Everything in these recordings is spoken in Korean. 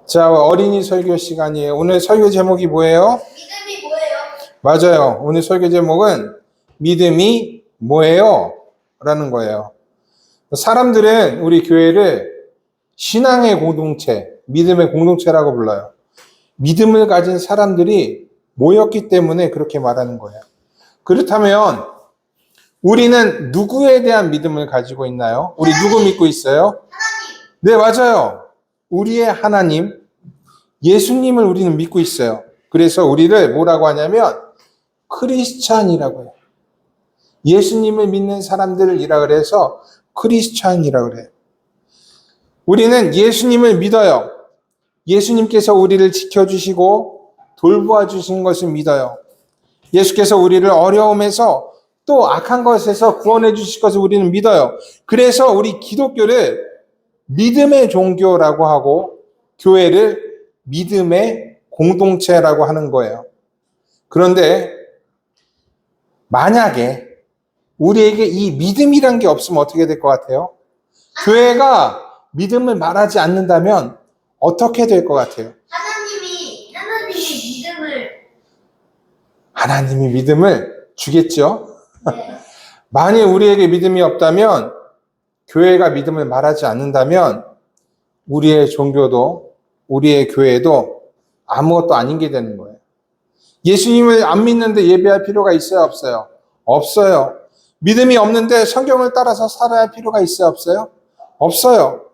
자, 어린이 설교 시간이에요. 오늘 설교 제목이 뭐예요? 믿음이 뭐예요? 맞아요. 오늘 설교 제목은 믿음이 뭐예요? 라는 거예요. 사람들은 우리 교회를 신앙의 공동체, 믿음의 공동체라고 불러요. 믿음을 가진 사람들이 모였기 때문에 그렇게 말하는 거예요. 그렇다면 우리는 누구에 대한 믿음을 가지고 있나요? 우리 누구 믿고 있어요? 네, 맞아요. 우리의 하나님, 예수님을 우리는 믿고 있어요. 그래서 우리를 뭐라고 하냐면 크리스찬이라고 해요. 예수님을 믿는 사람들이라 그래서 크리스찬이라고 그래요. 우리는 예수님을 믿어요. 예수님께서 우리를 지켜주시고 돌보아 주신 것을 믿어요. 예수께서 우리를 어려움에서 또 악한 것에서 구원해 주실 것을 우리는 믿어요. 그래서 우리 기독교를 믿음의 종교라고 하고 교회를 믿음의 공동체라고 하는 거예요. 그런데 만약에 우리에게 이 믿음이란 게 없으면 어떻게 될 것 같아요? 교회가 믿음을 말하지 않는다면 어떻게 될 것 같아요? 하나님이 믿음을 주겠죠? 네. 만일 우리에게 믿음이 없다면, 교회가 믿음을 말하지 않는다면 우리의 종교도 우리의 교회도 아무것도 아닌 게 되는 거예요. 예수님을 안 믿는데 예배할 필요가 있어요, 없어요? 없어요. 믿음이 없는데 성경을 따라서 살아야 할 필요가 있어요, 없어요? 없어요.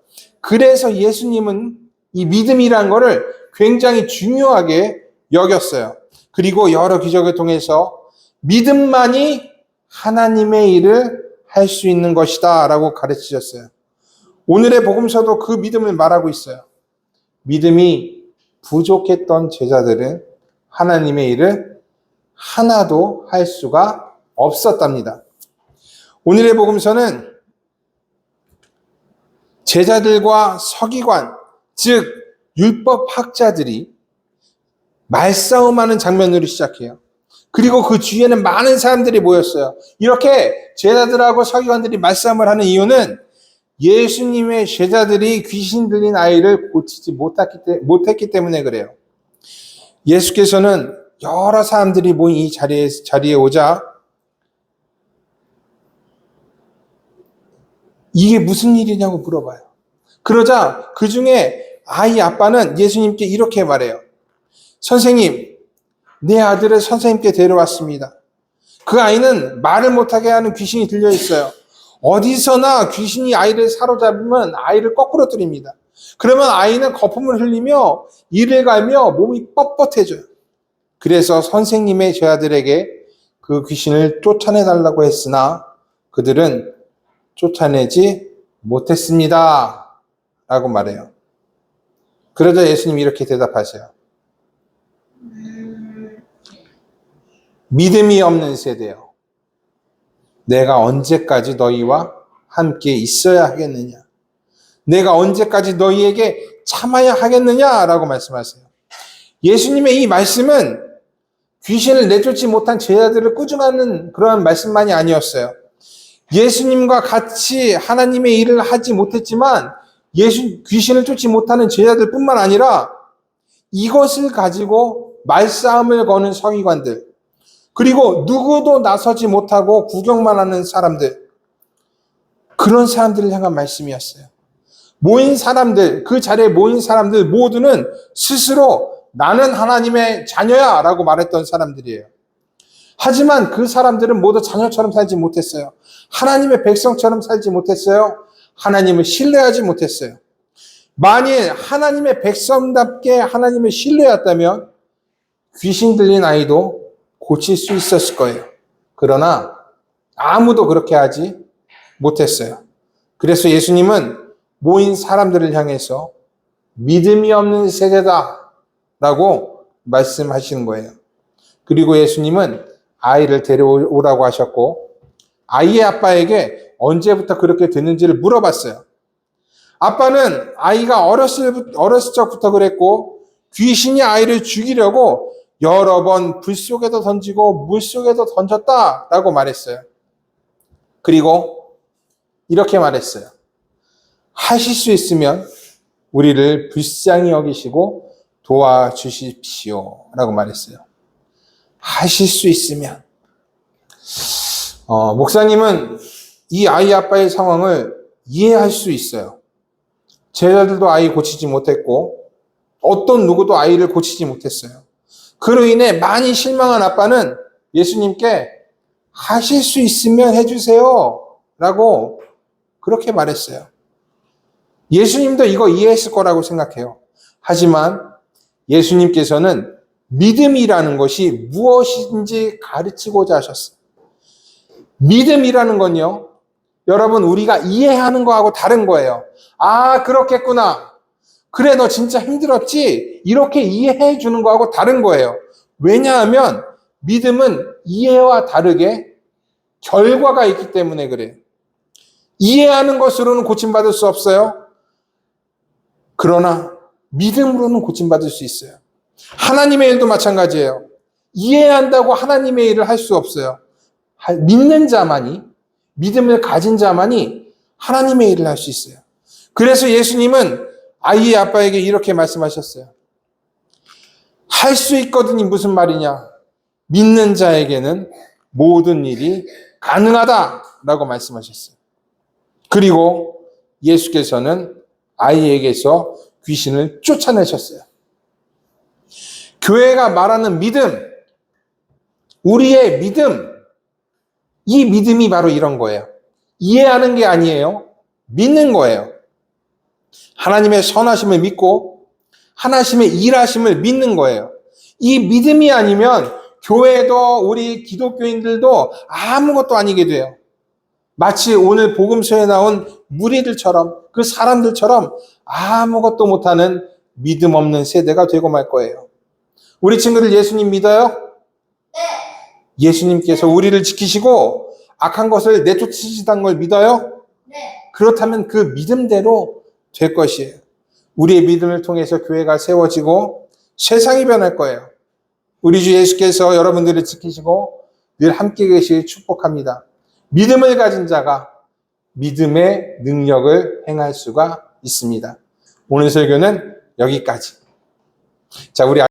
그래서 예수님은 이 믿음이란 거를 굉장히 중요하게 여겼어요. 그리고 여러 기적을 통해서 믿음만이 하나님의 일을 할 수 있는 것이다 라고 가르치셨어요. 오늘의 복음서도 그 믿음을 말하고 있어요. 믿음이 부족했던 제자들은 하나님의 일을 하나도 할 수가 없었답니다. 오늘의 복음서는 제자들과 서기관, 즉 율법학자들이 말싸움하는 장면으로 시작해요. 그리고 그 주위에는 많은 사람들이 모였어요. 이렇게 제자들하고 서기관들이 말싸움을 하는 이유는 예수님의 제자들이 귀신 들린 아이를 고치지 못했기 때문에 그래요. 예수께서는 여러 사람들이 모인 이 자리에 오자 이게 무슨 일이냐고 물어봐요. 그러자 그 중에 아이 아빠는 예수님께 이렇게 말해요. 선생님, 내 아들을 선생님께 데려왔습니다. 그 아이는 말을 못하게 하는 귀신이 들려 있어요. 어디서나 귀신이 아이를 사로잡으면 아이를 거꾸로 들입니다. 그러면 아이는 거품을 흘리며 이를 갈며 몸이 뻣뻣해져요. 그래서 선생님의 제자들에게 그 귀신을 쫓아내달라고 했으나 그들은 쫓아내지 못했습니다. 라고 말해요. 그러자 예수님이 이렇게 대답하세요. 믿음이 없는 세대요. 내가 언제까지 너희와 함께 있어야 하겠느냐? 내가 언제까지 너희에게 참아야 하겠느냐? 라고 말씀하세요. 예수님의 이 말씀은 귀신을 내쫓지 못한 제자들을 꾸중하는 그러한 말씀만이 아니었어요. 예수님과 같이 하나님의 일을 하지 못했지만 귀신을 쫓지 못하는 제자들뿐만 아니라 이것을 가지고 말싸움을 거는 서기관들, 그리고 누구도 나서지 못하고 구경만 하는 사람들, 그런 사람들을 향한 말씀이었어요. 모인 사람들, 그 자리에 모인 사람들 모두는 스스로 나는 하나님의 자녀야 라고 말했던 사람들이에요. 하지만 그 사람들은 모두 자녀처럼 살지 못했어요. 하나님의 백성처럼 살지 못했어요. 하나님을 신뢰하지 못했어요. 만일 하나님의 백성답게 하나님을 신뢰했다면 귀신 들린 아이도 고칠 수 있었을 거예요. 그러나 아무도 그렇게 하지 못했어요. 그래서 예수님은 모인 사람들을 향해서 믿음이 없는 세대다 라고 말씀하시는 거예요. 그리고 예수님은 아이를 데려오라고 하셨고 아이의 아빠에게 언제부터 그렇게 됐는지를 물어봤어요. 아빠는 아이가 어렸을 적부터 그랬고 귀신이 아이를 죽이려고 여러 번 불 속에도 던지고 물 속에도 던졌다라고 말했어요. 그리고 이렇게 말했어요. 하실 수 있으면 우리를 불쌍히 여기시고 도와주십시오. 라고 말했어요. 하실 수 있으면. 목사님은 이 아이 아빠의 상황을 이해할 수 있어요. 제자들도 아이 고치지 못했고 어떤 누구도 아이를 고치지 못했어요. 그로 인해 많이 실망한 아빠는 예수님께 하실 수 있으면 해주세요. 라고 그렇게 말했어요. 예수님도 이거 이해했을 거라고 생각해요. 하지만 예수님께서는 믿음이라는 것이 무엇인지 가르치고자 하셨어요. 믿음이라는 건요, 여러분 우리가 이해하는 거하고 다른 거예요. 아, 그렇겠구나. 그래, 너 진짜 힘들었지? 이렇게 이해해 주는 거하고 다른 거예요. 왜냐하면 믿음은 이해와 다르게 결과가 있기 때문에 그래요. 이해하는 것으로는 고침받을 수 없어요. 그러나 믿음으로는 고침받을 수 있어요. 하나님의 일도 마찬가지예요. 이해한다고 하나님의 일을 할 수 없어요. 믿는 자만이, 믿음을 가진 자만이 하나님의 일을 할 수 있어요. 그래서 예수님은 아이의 아빠에게 이렇게 말씀하셨어요. 할 수 있거든이 무슨 말이냐? 믿는 자에게는 모든 일이 가능하다라고 말씀하셨어요. 그리고 예수께서는 아이에게서 귀신을 쫓아내셨어요. 교회가 말하는 믿음, 우리의 믿음, 이 믿음이 바로 이런 거예요. 이해하는 게 아니에요. 믿는 거예요. 하나님의 선하심을 믿고 하나님의 일하심을 믿는 거예요. 이 믿음이 아니면 교회도 우리 기독교인들도 아무것도 아니게 돼요. 마치 오늘 복음서에 나온 무리들처럼, 그 사람들처럼 아무것도 못하는 믿음 없는 세대가 되고 말 거예요. 우리 친구들 예수님 믿어요? 네. 예수님께서 우리를 지키시고 악한 것을 내쫓으시다는 걸 믿어요? 네. 그렇다면 그 믿음대로 될 것이에요. 우리의 믿음을 통해서 교회가 세워지고 세상이 변할 거예요. 우리 주 예수께서 여러분들을 지키시고 늘 함께 계시길 축복합니다. 믿음을 가진 자가 믿음의 능력을 행할 수가 있습니다. 오늘 설교는 여기까지. 자, 우리